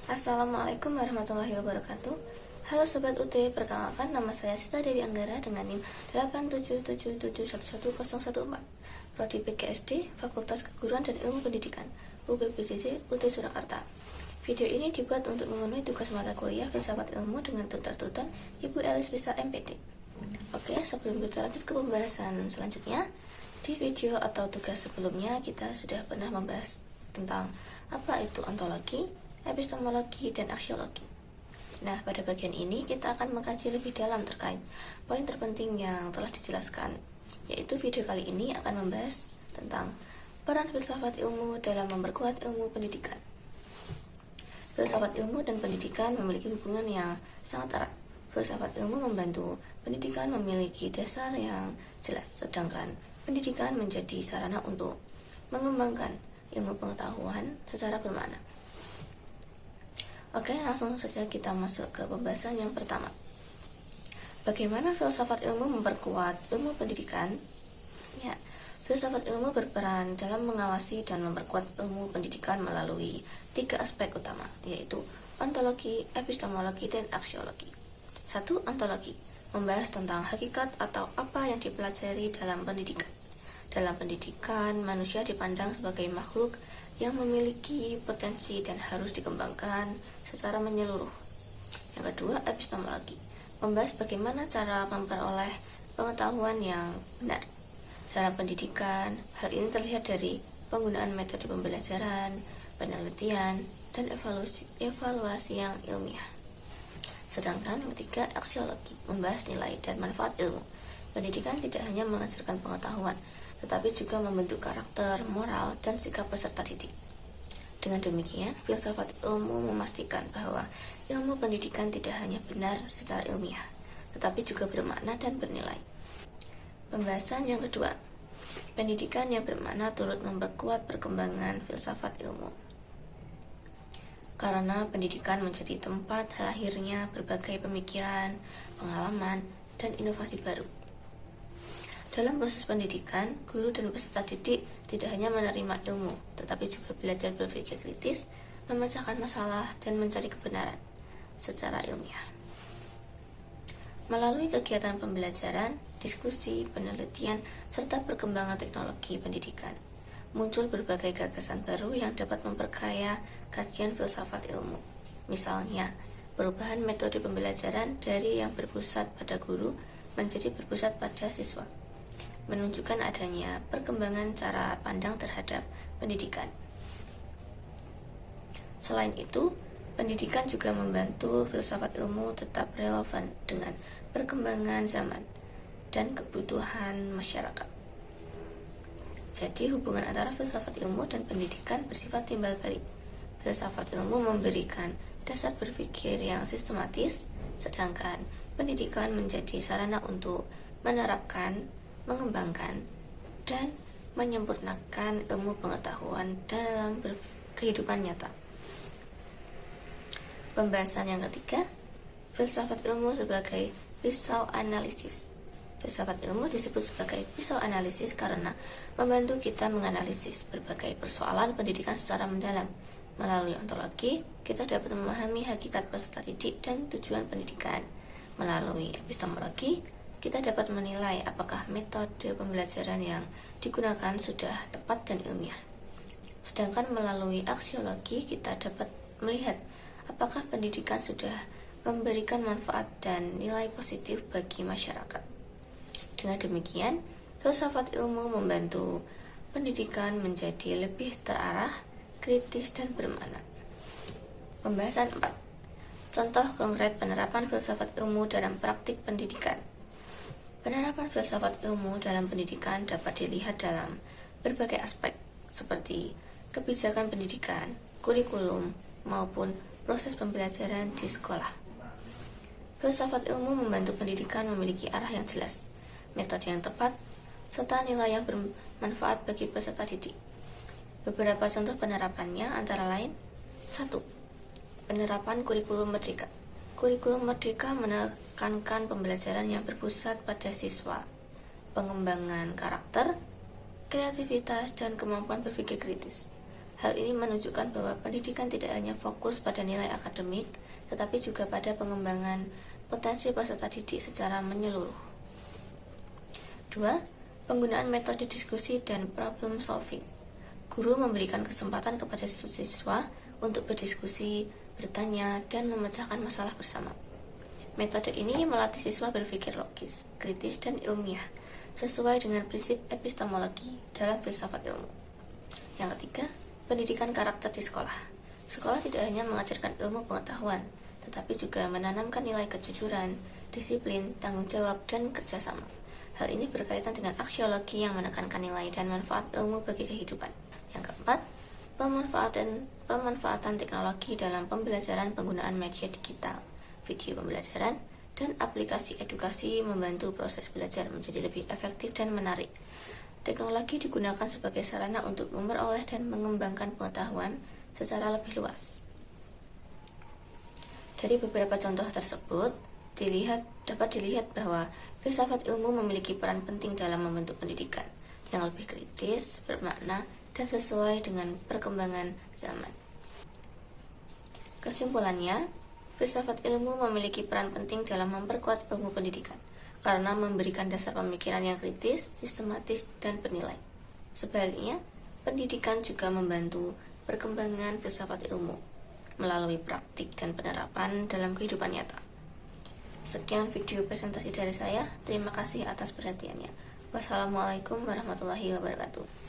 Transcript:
Assalamualaikum warahmatullahi wabarakatuh. Halo Sobat UT, perkenalkan nama saya Sita Dewi Anggara dengan NIM 877711114, Prodi PGSD, Fakultas Keguruan dan Ilmu Pendidikan, UPBJJ UT Surakarta. Video ini dibuat untuk memenuhi tugas mata kuliah Filsafat Ilmu dengan tutor-tutor Ibu Elis Lisa MPD. Oke, sebelum kita lanjut ke pembahasan selanjutnya, di video atau tugas sebelumnya kita sudah pernah membahas tentang apa itu ontologi, epistemologi, dan aksiologi. Nah, pada bagian ini kita akan mengkaji lebih dalam terkait poin terpenting yang telah dijelaskan, yaitu video kali ini akan membahas tentang peran filsafat ilmu dalam memperkuat ilmu pendidikan. Filsafat ilmu dan pendidikan memiliki hubungan yang sangat erat. Filsafat ilmu membantu pendidikan memiliki dasar yang jelas, sedangkan pendidikan menjadi sarana untuk mengembangkan ilmu pengetahuan secara bermakna. Oke, langsung saja kita masuk ke pembahasan yang pertama. Bagaimana filsafat ilmu memperkuat ilmu pendidikan? Ya, filsafat ilmu berperan dalam mengawasi dan memperkuat ilmu pendidikan melalui 3 aspek utama, yaitu ontologi, epistemologi, dan aksiologi. 1. Ontologi membahas tentang hakikat atau apa yang dipelajari dalam pendidikan. Dalam pendidikan, manusia dipandang sebagai makhluk yang memiliki potensi dan harus dikembangkan secara menyeluruh. Yang kedua, epistemologi membahas bagaimana cara memperoleh pengetahuan yang benar. Dalam pendidikan, hal ini terlihat dari penggunaan metode pembelajaran, penelitian, dan evaluasi yang ilmiah. Sedangkan yang ketiga, aksiologi membahas nilai dan manfaat ilmu. Pendidikan tidak hanya mengajarkan pengetahuan, tetapi juga membentuk karakter, moral, dan sikap peserta didik. Dengan demikian, filsafat ilmu memastikan bahwa ilmu pendidikan tidak hanya benar secara ilmiah, tetapi juga bermakna dan bernilai. Pembahasan yang kedua, pendidikan yang bermakna turut memperkuat perkembangan filsafat ilmu. Karena pendidikan menjadi tempat lahirnya berbagai pemikiran, pengalaman, dan inovasi baru. Dalam proses pendidikan, guru dan peserta didik tidak hanya menerima ilmu, tetapi juga belajar berpikir kritis, memecahkan masalah, dan mencari kebenaran secara ilmiah. Melalui kegiatan pembelajaran, diskusi, penelitian, serta perkembangan teknologi pendidikan, muncul berbagai gagasan baru yang dapat memperkaya kajian filsafat ilmu. Misalnya, perubahan metode pembelajaran dari yang berpusat pada guru menjadi berpusat pada siswa, menunjukkan adanya perkembangan cara pandang terhadap pendidikan. Selain itu, pendidikan juga membantu filsafat ilmu tetap relevan dengan perkembangan zaman dan kebutuhan masyarakat. Jadi, hubungan antara filsafat ilmu dan pendidikan bersifat timbal balik. Filsafat ilmu memberikan dasar berpikir yang sistematis, sedangkan pendidikan menjadi sarana untuk menerapkan, mengembangkan, dan menyempurnakan ilmu pengetahuan dalam kehidupan nyata. Pembahasan yang ketiga, filsafat ilmu sebagai pisau analisis. Filsafat ilmu disebut sebagai pisau analisis karena membantu kita menganalisis berbagai persoalan pendidikan secara mendalam. Melalui ontologi, kita dapat memahami hakikat peserta didik dan tujuan pendidikan. Melalui epistemologi, kita dapat menilai apakah metode pembelajaran yang digunakan sudah tepat dan ilmiah. Sedangkan melalui aksiologi, kita dapat melihat apakah pendidikan sudah memberikan manfaat dan nilai positif bagi masyarakat. Dengan demikian, filsafat ilmu membantu pendidikan menjadi lebih terarah, kritis, dan bermakna. Pembahasan 4. Contoh konkret penerapan filsafat ilmu dalam praktik pendidikan. Penerapan filsafat ilmu dalam pendidikan dapat dilihat dalam berbagai aspek, seperti kebijakan pendidikan, kurikulum, maupun proses pembelajaran di sekolah. Filsafat ilmu membantu pendidikan memiliki arah yang jelas, metode yang tepat, serta nilai yang bermanfaat bagi peserta didik. Beberapa contoh penerapannya antara lain: 1. Penerapan kurikulum merdeka. Kurikulum merdeka menekankan pembelajaran yang berpusat pada siswa, pengembangan karakter, kreativitas, dan kemampuan berpikir kritis. Hal ini menunjukkan bahwa pendidikan tidak hanya fokus pada nilai akademik, tetapi juga pada pengembangan potensi peserta didik secara menyeluruh. 2. Penggunaan metode diskusi dan problem solving. Guru memberikan kesempatan kepada siswa untuk berdiskusi, bertanya, dan memecahkan masalah bersama. Metode ini melatih siswa berpikir logis, kritis, dan ilmiah, sesuai dengan prinsip epistemologi dalam filsafat ilmu. Yang ketiga, pendidikan karakter di sekolah. Sekolah tidak hanya mengajarkan ilmu pengetahuan, tetapi juga menanamkan nilai kejujuran, disiplin, tanggung jawab, dan kerjasama. Hal ini berkaitan dengan aksiologi yang menekankan nilai dan manfaat ilmu bagi kehidupan. Yang keempat, pemanfaatan teknologi dalam pembelajaran penggunaan media digital, video pembelajaran, dan aplikasi edukasi membantu proses belajar menjadi lebih efektif dan menarik. Teknologi digunakan sebagai sarana untuk memperoleh dan mengembangkan pengetahuan secara lebih luas. Dari beberapa contoh tersebut, dapat dilihat bahwa filsafat ilmu memiliki peran penting dalam membentuk pendidikan yang lebih kritis, bermakna, dan sesuai dengan perkembangan zaman. Kesimpulannya, filsafat ilmu memiliki peran penting dalam memperkuat ilmu pendidikan karena memberikan dasar pemikiran yang kritis, sistematis, dan bernilai. Sebaliknya, pendidikan juga membantu perkembangan filsafat ilmu melalui praktik dan penerapan dalam kehidupan nyata. Sekian video presentasi dari saya. Terima kasih atas perhatiannya. Wassalamualaikum warahmatullahi wabarakatuh.